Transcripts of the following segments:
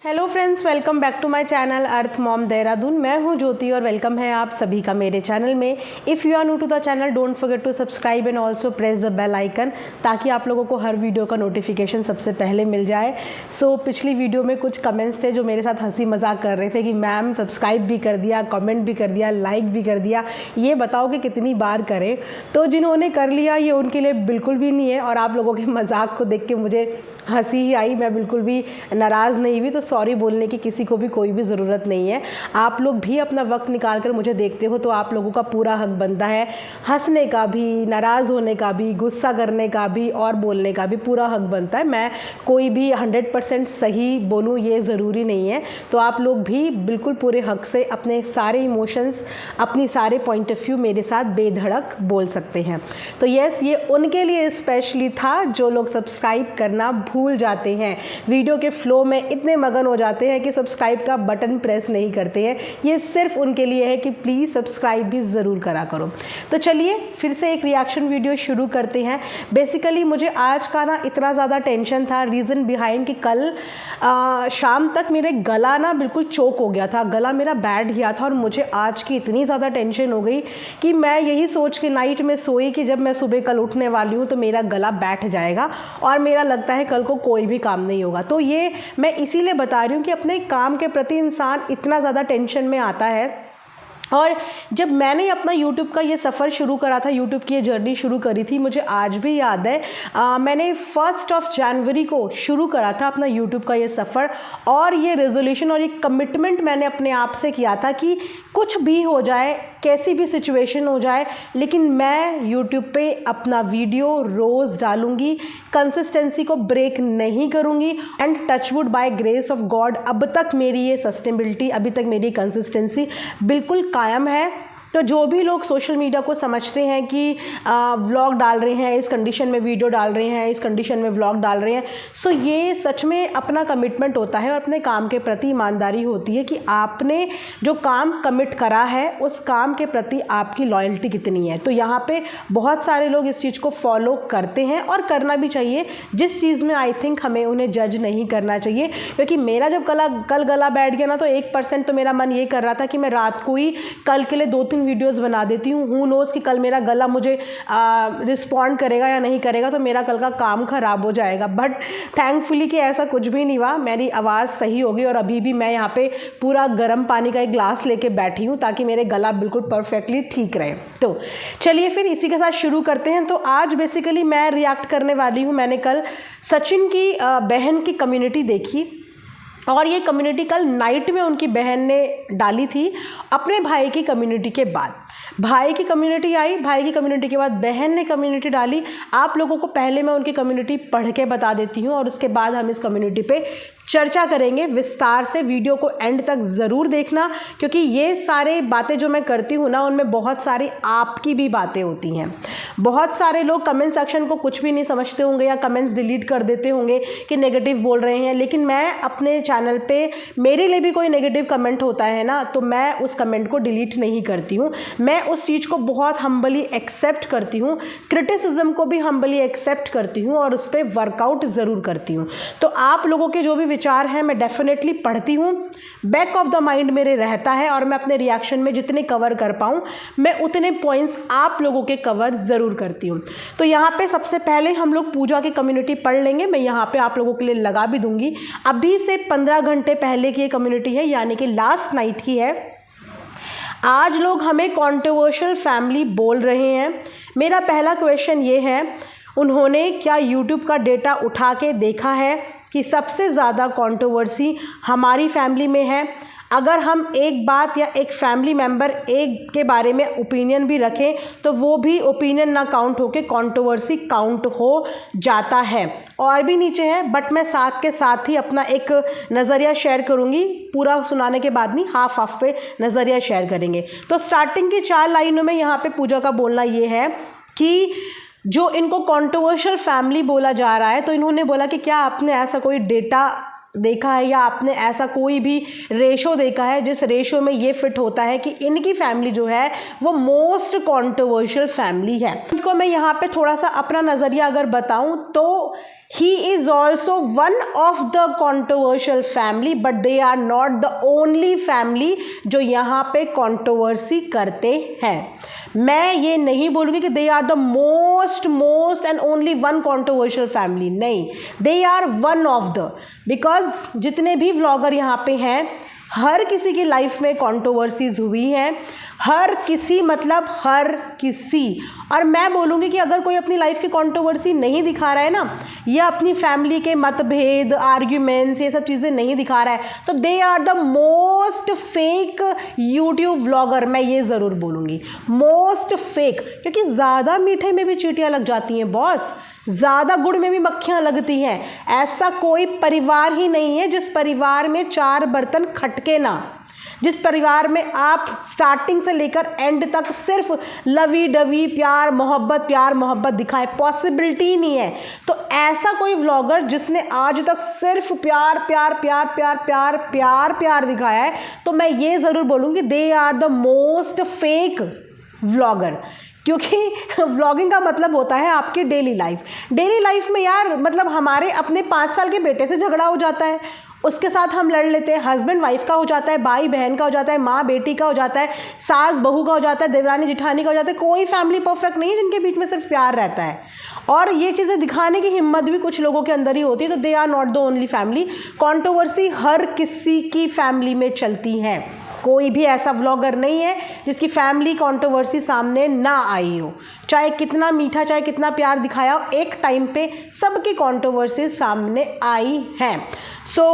Hello friends, welcome back to my channel earth mom Dehradun. मैं हूं ज्योति और वेलकम है आप सभी का मेरे चैनल में। If you are new to the channel, don't forget to subscribe and also press the bell icon, ताकि आप लोगों को हर वीडियो का नोटिफिकेशन सबसे पहले मिल जाए। पिछली वीडियो में कुछ कमेंट्स थे जो मेरे साथ हंसी मजाक कर रहे थे कि मैम सब्सक्राइब भी कर दिया, कमेंट भी कर दिया, लाइक भी कर दिया, ये बताओ कि कितनी बार करें। तो जिन्होंने कर लिया ये उनके लिए बिल्कुल भी नहीं है, और आप लोगों के मजाक को देख के मुझे हंसी ही आई, मैं बिल्कुल भी नाराज़ नहीं हुई। तो सॉरी बोलने की किसी को भी कोई भी ज़रूरत नहीं है। आप लोग भी अपना वक्त निकाल कर मुझे देखते हो तो आप लोगों का पूरा हक बनता है हंसने का भी, नाराज़ होने का भी, गुस्सा करने का भी और बोलने का भी पूरा हक बनता है। मैं कोई भी 100% सही बोलूँ ये ज़रूरी नहीं है। तो आप लोग भी बिल्कुल पूरे हक से अपने सारे इमोशंस, अपनी सारे पॉइंट ऑफ व्यू मेरे साथ बेधड़क बोल सकते हैं। तो यस, ये उनके लिए स्पेशली था जो लोग सब्सक्राइब करना भूल जाते हैं, वीडियो के फ्लो में इतने मगन हो जाते हैं कि सब्सक्राइब का बटन प्रेस नहीं करते हैं। ये सिर्फ उनके लिए है कि प्लीज़ सब्सक्राइब भी ज़रूर करा करो। तो चलिए फिर से एक रिएक्शन वीडियो शुरू करते हैं। बेसिकली मुझे आज का ना इतना ज़्यादा टेंशन था, रीज़न बिहाइंड कि कल शाम तक मेरे गला ना बिल्कुल चोक हो गया था, गला मेरा बैठ गया था, और मुझे आज की इतनी ज़्यादा टेंशन हो गई कि मैं यही सोच के नाइट में सोई कि जब मैं सुबह कल उठने वाली हूँ तो मेरा गला बैठ जाएगा और मेरा लगता है कल को कोई भी काम नहीं होगा। तो ये मैं इसीलिए बता रही हूँ कि अपने काम के प्रति इंसान इतना ज़्यादा टेंशन में आता है। और जब मैंने अपना YouTube का ये सफ़र शुरू करा था, YouTube की ये जर्नी शुरू करी थी, मुझे आज भी याद है, मैंने 1 जनवरी को शुरू करा था अपना YouTube का ये सफ़र, और ये रेजोल्यूशन और ये कमिटमेंट मैंने अपने आप से किया था कि कुछ भी हो जाए, कैसी भी सिचुएशन हो जाए, लेकिन मैं YouTube पे अपना वीडियो रोज़ डालूंगी, कंसिस्टेंसी को ब्रेक नहीं करूंगी। And touchwood by grace of God अब तक मेरी ये सस्टेनेबिलिटी, अभी तक मेरी कंसिस्टेंसी बिल्कुल कायम है। तो जो भी लोग सोशल मीडिया को समझते हैं कि व्लॉग डाल रहे हैं, इस कंडीशन में वीडियो डाल रहे हैं, इस कंडीशन में व्लॉग डाल रहे हैं, सो ये सच में अपना कमिटमेंट होता है और अपने काम के प्रति ईमानदारी होती है कि आपने जो काम कमिट करा है उस काम के प्रति आपकी लॉयल्टी कितनी है। तो यहाँ पे बहुत सारे लोग इस चीज़ को फॉलो करते हैं और करना भी चाहिए, जिस चीज़ में आई थिंक हमें उन्हें जज नहीं करना चाहिए। क्योंकि मेरा जब कल गला बैठ गया ना, तो 1% तो मेरा मन ये कर रहा था कि मैं रात को ही कल के लिए 2-3 वीडियोस बना देती हूँ। हू नोज़ कि कल मेरा गला मुझे रिस्पॉन्ड करेगा या नहीं करेगा, तो मेरा कल का काम ख़राब हो जाएगा। बट थैंकफुली कि ऐसा कुछ भी नहीं हुआ, मेरी आवाज़ सही होगी। और अभी भी मैं यहाँ पे पूरा गर्म पानी का एक ग्लास लेके बैठी हूँ ताकि मेरे गला बिल्कुल परफेक्टली ठीक रहे। तो चलिए फिर इसी के साथ शुरू करते हैं। तो आज बेसिकली मैं रिएक्ट करने वाली हूँ। मैंने कल सचिन की बहन की कम्युनिटी देखी, और ये कम्युनिटी कल नाइट में उनकी बहन ने डाली थी अपने भाई की कम्युनिटी के बाद। भाई की कम्युनिटी आई, भाई की कम्युनिटी के बाद बहन ने कम्युनिटी डाली। आप लोगों को पहले मैं उनकी कम्युनिटी पढ़ के बता देती हूँ और उसके बाद हम इस कम्युनिटी पे चर्चा करेंगे विस्तार से। वीडियो को एंड तक ज़रूर देखना, क्योंकि ये सारे बातें जो मैं करती हूँ ना, उनमें बहुत सारी आपकी भी बातें होती हैं। बहुत सारे लोग कमेंट सेक्शन को कुछ भी नहीं समझते होंगे या कमेंट्स डिलीट कर देते होंगे कि नेगेटिव बोल रहे हैं, लेकिन मैं अपने चैनल पे मेरे लिए भी कोई नेगेटिव कमेंट होता है ना, तो मैं उस कमेंट को डिलीट नहीं करती हूँ। मैं उस चीज़ को बहुत हम्बली एक्सेप्ट करती हूँ, क्रिटिसिज्म को भी हम्बली एक्सेप्ट करती हूँ और उस पर वर्कआउट ज़रूर करती हूँ। तो आप लोगों के जो भी विचार हैं मैं डेफिनेटली पढ़ती हूँ, बैक ऑफ द माइंड मेरे रहता है, और मैं अपने रिएक्शन में जितने कवर कर पाऊँ मैं उतने पॉइंट्स आप लोगों के कवर ज़रूर करती हूँ। तो यहाँ पे सबसे पहले हम लोग पूजा की कम्युनिटी पढ़ लेंगे। मैं यहाँ पे आप लोगों के लिए लगा भी दूंगी। अभी से 15 घंटे पहले की ये कम्युनिटी है, यानी कि लास्ट नाइट की है। आज लोग हमें कंट्रोवर्शियल फैमिली बोल रहे हैं। मेरा पहला क्वेश्चन ये है, उन्होंने क्या यूट्यूब का डेटा उठा के देखा है कि सबसे ज़्यादा कंट्रोवर्सी हमारी फैमिली में है? अगर हम एक बात या एक फैमिली मेम्बर एक के बारे में ओपिनियन भी रखें तो वो भी ओपिनियन ना काउंट होके कंट्रोवर्सी काउंट हो जाता है। और भी नीचे है, बट मैं साथ के साथ ही अपना एक नज़रिया शेयर करूँगी। पूरा सुनाने के बाद नहीं, हाफ पे नज़रिया शेयर करेंगे। तो स्टार्टिंग की 4 लाइनों में यहाँ पे पूजा का बोलना ये है कि जो इनको कंट्रोवर्शियल फैमिली बोला जा रहा है, तो इन्होंने बोला कि क्या आपने ऐसा कोई डेटा देखा है या आपने ऐसा कोई भी रेशो देखा है जिस रेशो में ये फिट होता है कि इनकी फैमिली जो है वो मोस्ट कंट्रोवर्शियल फैमिली है। इनको मैं यहाँ पे थोड़ा सा अपना नज़रिया अगर बताऊँ तो he is also one of the controversial family, but they are not the only family जो यहाँ पे controversy करते हैं। मैं ये नहीं बोलूँगी कि they are the most and only one controversial family, नहीं, they are one of the, because जितने भी व्लॉगर यहाँ पे हैं हर किसी की लाइफ में कंट्रोवर्सीज हुई हैं, हर किसी मतलब हर किसी। और मैं बोलूँगी कि अगर कोई अपनी लाइफ की कंट्रोवर्सी नहीं दिखा रहा है ना, या अपनी फैमिली के मतभेद, आर्ग्यूमेंट्स, ये सब चीज़ें नहीं दिखा रहा है, तो they are the most fake YouTube vlogger. मैं ये ज़रूर बोलूँगी मोस्ट फेक, क्योंकि ज़्यादा मीठे में भी चींटियाँ लग जाती हैं बॉस, ज़्यादा गुड़ में भी मक्खियाँ लगती हैं। ऐसा कोई परिवार ही नहीं है जिस परिवार में 4 बर्तन खटके ना, जिस परिवार में आप स्टार्टिंग से लेकर एंड तक सिर्फ लवी डवी प्यार मोहब्बत दिखाएं, पॉसिबिलिटी नहीं है। तो ऐसा कोई व्लॉगर जिसने आज तक सिर्फ प्यार दिखाया है, तो मैं ये ज़रूर बोलूँगी they are the most fake vlogger. क्योंकि व्लॉगिंग का मतलब होता है आपकी डेली लाइफ में यार, मतलब हमारे अपने 5 साल के बेटे से झगड़ा हो जाता है, उसके साथ हम लड़ लेते हैं, हस्बैंड वाइफ का हो जाता है, भाई बहन का हो जाता है, माँ बेटी का हो जाता है, सास बहू का हो जाता है, देवरानी जिठानी का हो जाता है। कोई फैमिली परफेक्ट नहीं है जिनके बीच में सिर्फ प्यार रहता है, और ये चीज़ें दिखाने की हिम्मत भी कुछ लोगों के अंदर ही होती है। तो they are not the only family. Controversy हर किसी की फैमिली में चलती है, कोई भी ऐसा व्लॉगर नहीं है जिसकी फैमिली कंट्रोवर्सी सामने ना आई हो, चाहे कितना मीठा, चाहे कितना प्यार दिखाया हो, एक टाइम पे सबकी कंट्रोवर्सी सामने आई है। सो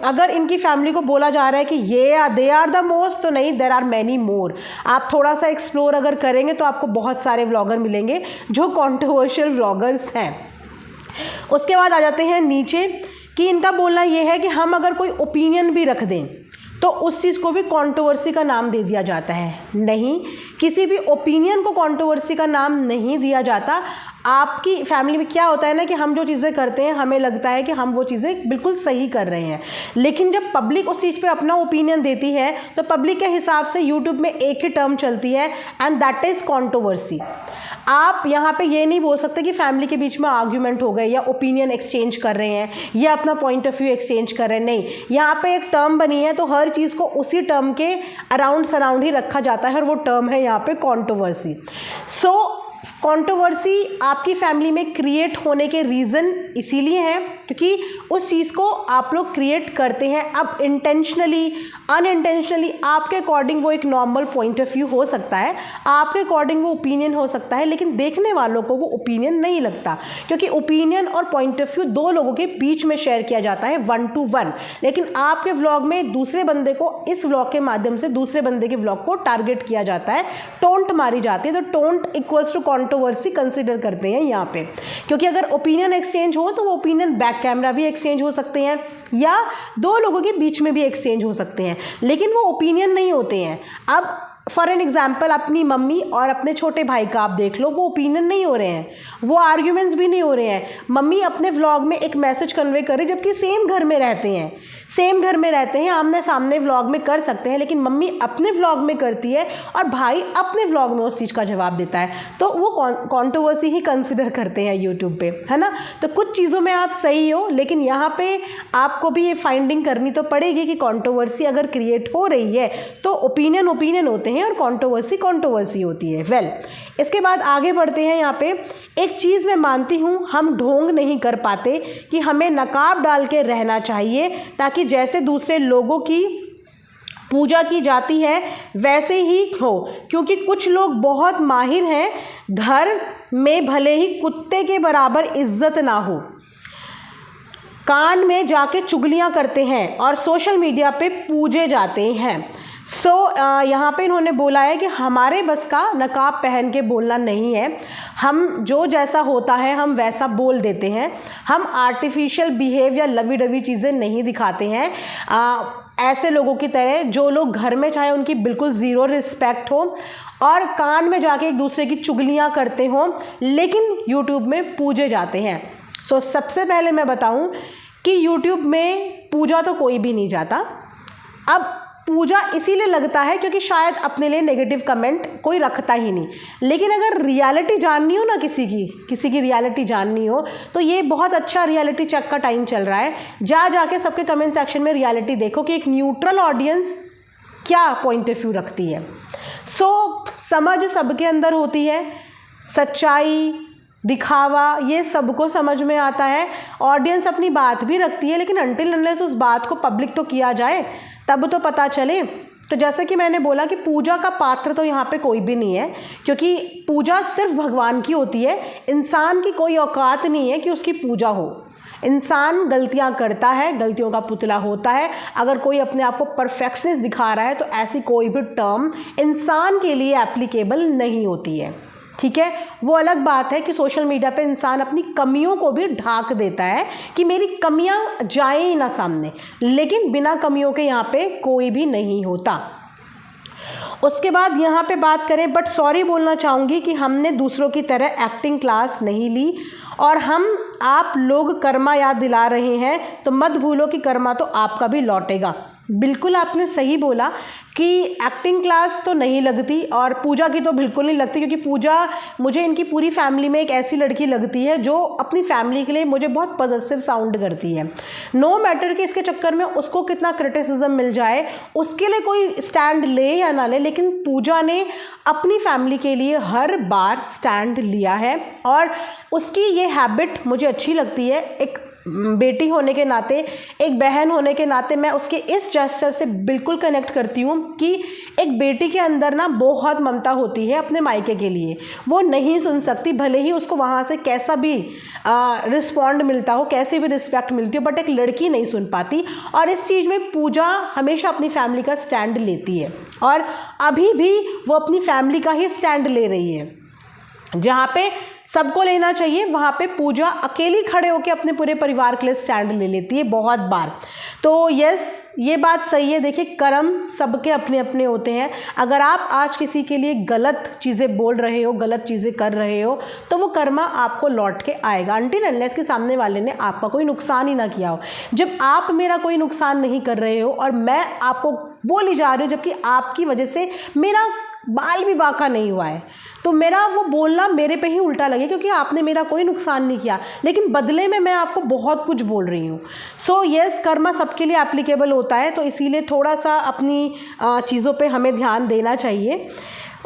अगर इनकी फैमिली को बोला जा रहा है कि ये दे आर द मोस्ट, तो नहीं, देर आर मैनी मोर। आप थोड़ा सा एक्सप्लोर अगर करेंगे तो आपको बहुत सारे व्लॉगर मिलेंगे जो कंट्रोवर्शियल व्लॉगर्स हैं। उसके बाद आ जाते हैं नीचे कि इनका बोलना ये है कि हम अगर कोई ओपिनियन भी रख दें तो उस चीज़ को भी कंट्रोवर्सी का नाम दे दिया जाता है। नहीं, किसी भी ओपिनियन को कंट्रोवर्सी का नाम नहीं दिया जाता। आपकी फैमिली में क्या होता है ना कि हम जो चीज़ें करते हैं हमें लगता है कि हम वो चीज़ें बिल्कुल सही कर रहे हैं, लेकिन जब पब्लिक उस चीज़ पे अपना ओपिनियन देती है तो पब्लिक के हिसाब से यूट्यूब में एक ही टर्म चलती है, एंड दैट इज़ कंट्रोवर्सी। आप यहाँ पे ये नहीं बोल सकते कि फैमिली के बीच में आर्ग्यूमेंट हो गए या ओपिनियन एक्सचेंज कर रहे हैं या अपना पॉइंट ऑफ व्यू एक्सचेंज कर रहे हैं। नहीं, यहाँ पे एक टर्म बनी है तो हर चीज़ को उसी टर्म के अराउंड सराउंड ही रखा जाता है, और वो टर्म है यहाँ पे कंट्रोवर्सी। सो कंट्रोवर्सी आपकी फैमिली में क्रिएट होने के रीज़न इसीलिए हैं क्योंकि उस चीज़ को आप लोग क्रिएट करते हैं। अब इंटेंशनली अनइंटेंशनली आपके अकॉर्डिंग वो एक नॉर्मल पॉइंट ऑफ व्यू हो सकता है, आपके अकॉर्डिंग वो ओपिनियन हो सकता है, लेकिन देखने वालों को वो ओपिनियन नहीं लगता, क्योंकि ओपिनियन और पॉइंट ऑफ व्यू 2 लोगों के बीच में शेयर किया जाता है 1 to 1। लेकिन आपके व्लॉग में दूसरे बंदे को, इस व्लॉग के माध्यम से दूसरे बंदे के व्लॉग को टारगेट किया जाता है, टोंट मारी जाती है। तो taunt equals to controversy consider करते हैं यहाँ पे, क्योंकि अगर ओपिनियन एक्सचेंज हो तो वो ओपिनियन बैक कैमरा भी एक्सचेंज हो सकते हैं या 2 लोगों के बीच में भी एक्सचेंज हो सकते हैं, लेकिन वो ओपिनियन नहीं होते हैं। अब फॉर एन एग्जाम्पल अपनी मम्मी और अपने छोटे भाई का आप देख लो, वो ओपिनियन नहीं हो रहे हैं, वो आर्ग्यूमेंट्स भी नहीं हो रहे हैं। मम्मी अपने व्लॉग में एक मैसेज कन्वे करे जबकि सेम घर में रहते हैं, आमने सामने व्लॉग में कर सकते हैं, लेकिन मम्मी अपने व्लॉग में करती है और भाई अपने व्लॉग में उस चीज़ का जवाब देता है, तो वो कंट्रोवर्सी ही कंसिडर करते हैं यूट्यूब पे, है ना। तो कुछ चीज़ों में आप सही हो, लेकिन यहाँ पे आपको भी ये फाइंडिंग करनी तो पड़ेगी कि कंट्रोवर्सी अगर क्रिएट हो रही है तो ओपिनियन होते हैं और कंट्रोवर्सी होती है। वेल, इसके बाद आगे बढ़ते हैं। यहाँ पे एक चीज़ मैं मानती हूँ, हम ढोंग नहीं कर पाते कि हमें नकाब डाल के रहना चाहिए ताकि जैसे दूसरे लोगों की पूजा की जाती है वैसे ही हो, क्योंकि कुछ लोग बहुत माहिर हैं, घर में भले ही कुत्ते के बराबर इज्जत ना हो, कान में जाके चुगलियाँ करते हैं और सोशल मीडिया पे पूजे जाते हैं। यहाँ पे इन्होंने बोला है कि हमारे बस का नकाब पहन के बोलना नहीं है, हम जो जैसा होता है हम वैसा बोल देते हैं, हम आर्टिफिशियल बिहेव या लवी डवी चीज़ें नहीं दिखाते हैं। ऐसे लोगों की तरह जो लोग घर में चाहे उनकी बिल्कुल ज़ीरो रिस्पेक्ट हो और कान में जाके एक दूसरे की चुगलियाँ करते हों, लेकिन यूट्यूब में पूजे जाते हैं। सबसे पहले मैं बताऊं कि यूट्यूब में पूजा तो कोई भी नहीं जाता। अब पूजा इसीलिए लगता है क्योंकि शायद अपने लिए नेगेटिव कमेंट कोई रखता ही नहीं। लेकिन अगर रियलिटी जाननी हो ना किसी की रियलिटी जाननी हो तो ये बहुत अच्छा रियलिटी चेक का टाइम चल रहा है। जाके सबके कमेंट सेक्शन में रियलिटी देखो कि एक न्यूट्रल ऑडियंस क्या पॉइंट ऑफ व्यू रखती है। समझ सबके अंदर होती है, सच्चाई, दिखावा, ये सबको समझ में आता है। ऑडियंस अपनी बात भी रखती है, लेकिन अनटिल अनलेस उस बात को पब्लिक तो किया जाए तब तो पता चले। तो जैसे कि मैंने बोला कि पूजा का पात्र तो यहाँ पे कोई भी नहीं है, क्योंकि पूजा सिर्फ भगवान की होती है। इंसान की कोई औकात नहीं है कि उसकी पूजा हो। इंसान गलतियाँ करता है, गलतियों का पुतला होता है। अगर कोई अपने आप को परफेक्शनिस्ट दिखा रहा है तो ऐसी कोई भी टर्म इंसान के लिए एप्लीकेबल नहीं होती है, ठीक है। वो अलग बात है कि सोशल मीडिया पे इंसान अपनी कमियों को भी ढाक देता है कि मेरी कमियां जाएं ही ना सामने, लेकिन बिना कमियों के यहाँ पे कोई भी नहीं होता। उसके बाद यहाँ पे बात करें, बट सॉरी बोलना चाहूँगी कि हमने दूसरों की तरह एक्टिंग क्लास नहीं ली और आप लोग कर्मा याद दिला रहे हैं तो मत भूलो कि कर्मा तो आपका भी लौटेगा। बिल्कुल आपने सही बोला कि एक्टिंग क्लास तो नहीं लगती और पूजा की तो बिल्कुल नहीं लगती, क्योंकि पूजा मुझे इनकी पूरी फैमिली में एक ऐसी लड़की लगती है जो अपनी फैमिली के लिए मुझे बहुत पॉजिटिव साउंड करती है। नो मैटर कि इसके चक्कर में उसको कितना क्रिटिसिज्म मिल जाए, उसके लिए कोई स्टैंड ले या ना ले, लेकिन पूजा ने अपनी फैमिली के लिए हर बार स्टैंड लिया है और उसकी ये हैबिट मुझे अच्छी लगती है। एक बेटी होने के नाते, एक बहन होने के नाते मैं उसके इस जेस्चर से बिल्कुल कनेक्ट करती हूँ कि एक बेटी के अंदर ना बहुत ममता होती है अपने मायके के लिए। वो नहीं सुन सकती, भले ही उसको वहाँ से कैसा भी रिस्पॉन्ड मिलता हो, कैसी भी रिस्पेक्ट मिलती हो, बट एक लड़की नहीं सुन पाती। और इस चीज़ में पूजा हमेशा अपनी फैमिली का स्टैंड लेती है और अभी भी वो अपनी फैमिली का ही स्टैंड ले रही है। जहाँ पे सबको लेना चाहिए वहाँ पे पूजा अकेली खड़े होकर अपने पूरे परिवार के लिए स्टैंड ले लेती है बहुत बार। तो यस, ये बात सही है। देखिए, कर्म सबके अपने अपने होते हैं। अगर आप आज किसी के लिए गलत चीज़ें बोल रहे हो, गलत चीज़ें कर रहे हो, तो वो कर्मा आपको लौट के आएगा, अनटिल अनलेस के सामने वाले ने आपका कोई नुकसान ही ना किया हो। जब आप मेरा कोई नुकसान नहीं कर रहे हो और मैं आपको बोली जा रही हूँ, जबकि आपकी वजह से मेरा बाल भी बांका नहीं हुआ है, तो मेरा वो बोलना मेरे पे ही उल्टा लगे, क्योंकि आपने मेरा कोई नुकसान नहीं किया, लेकिन बदले में मैं आपको बहुत कुछ बोल रही हूँ। सो यस, कर्मा सबके लिए एप्लीकेबल होता है, तो इसीलिए थोड़ा सा अपनी चीज़ों पे हमें ध्यान देना चाहिए।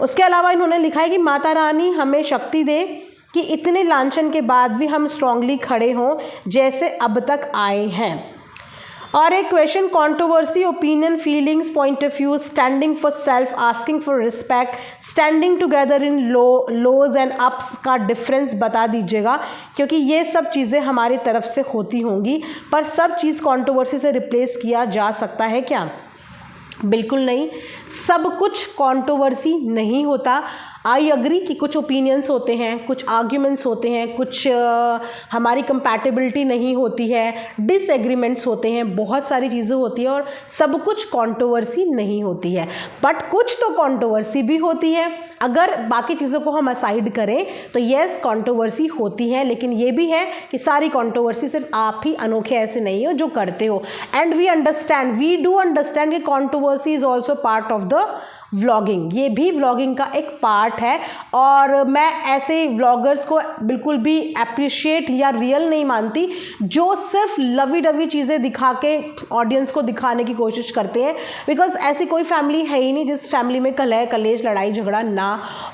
उसके अलावा इन्होंने लिखा है कि माता रानी हमें शक्ति दे कि इतने लांछन के बाद भी हम स्ट्रांगली खड़े हों जैसे अब तक आए हैं। और एक question, controversy, opinion, feelings, point of view, standing for self, asking for respect, standing together in lows and ups का डिफरेंस बता दीजिएगा, क्योंकि ये सब चीज़ें हमारी तरफ से होती होंगी। पर सब चीज़ कंट्रोवर्सी से रिप्लेस किया जा सकता है क्या? बिल्कुल नहीं, सब कुछ कंट्रोवर्सी नहीं होता। आई अग्री कि कुछ ओपिनियंस होते हैं, कुछ आर्ग्यूमेंट्स होते हैं, कुछ हमारी कंपैटिबिलिटी नहीं होती है, डिसएग्रीमेंट्स होते हैं, बहुत सारी चीज़ें होती है और सब कुछ कंट्रोवर्सी नहीं होती है। बट कुछ तो कंट्रोवर्सी भी होती है। अगर बाकी चीज़ों को हम असाइड करें तो येस, कंट्रोवर्सी होती है, लेकिन ये भी है कि सारी कंट्रोवर्सी सिर्फ आप ही अनोखे ऐसे नहीं हो जो करते हो। एंड वी डू अंडरस्टैंड कि controversy is also part of the vlogging. ये भी व्लॉगिंग का एक पार्ट है और मैं ऐसे व्लॉगर्स को बिल्कुल भी अप्रिशिएट या रियल नहीं मानती जो सिर्फ लवी डवी चीज़ें दिखा के ऑडियंस को दिखाने की कोशिश करते हैं, बिकॉज ऐसी कोई फैमिली है ही नहीं जिस फैमिली में कलह कलेश लड़ाई झगड़ा ना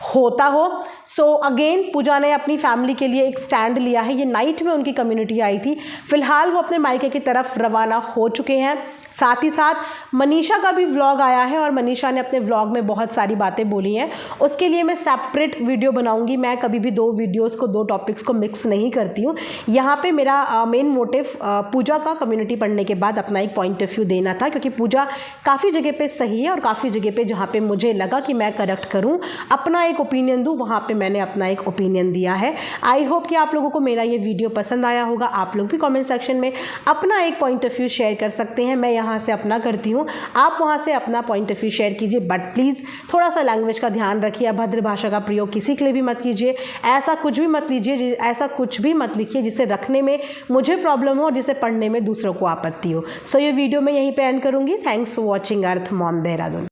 होता हो। सो अगेन, पूजा ने अपनी फैमिली के लिए एक स्टैंड लिया है। ये नाइट में उनकी कम्युनिटी आई थी, फिलहाल वो अपने मायके की तरफ रवाना हो चुके हैं। साथ ही साथ मनीषा का भी व्लॉग आया है और मनीषा ने अपने व्लॉग में बहुत सारी बातें बोली हैं। उसके लिए मैं सेपरेट वीडियो बनाऊंगी। मैं कभी भी दो वीडियोस को, दो टॉपिक्स को मिक्स नहीं करती हूँ। यहाँ पे मेरा मेन मोटिव पूजा का कम्युनिटी पढ़ने के बाद अपना एक पॉइंट ऑफ व्यू देना था, क्योंकि पूजा काफ़ी जगह पे सही है और काफ़ी जगह पे जहाँ पे मुझे लगा कि मैं करेक्ट करूँ, अपना एक ओपिनियन दूँ, वहाँ पर मैंने अपना एक ओपिनियन दिया है। आई होप कि आप लोगों को मेरा ये वीडियो पसंद आया होगा। आप लोग भी कॉमेंट सेक्शन में अपना एक पॉइंट ऑफ व्यू शेयर कर सकते हैं। मैं यहाँ से अपना करती हूँ, आप वहाँ से अपना पॉइंट ऑफ व्यू शेयर कीजिए, बट प्लीज़ थोड़ा सा लैंग्वेज का ध्यान रखिए। अभद्र भाषा का प्रयोग किसी के लिए भी मत कीजिए। ऐसा कुछ भी मत लिखिए जिसे रखने में मुझे प्रॉब्लम हो और जिसे पढ़ने में दूसरों को आपत्ति हो। सो ये वीडियो मैं यहीं पे एंड करूँगी। Thanks for watching earth mom Dehradun.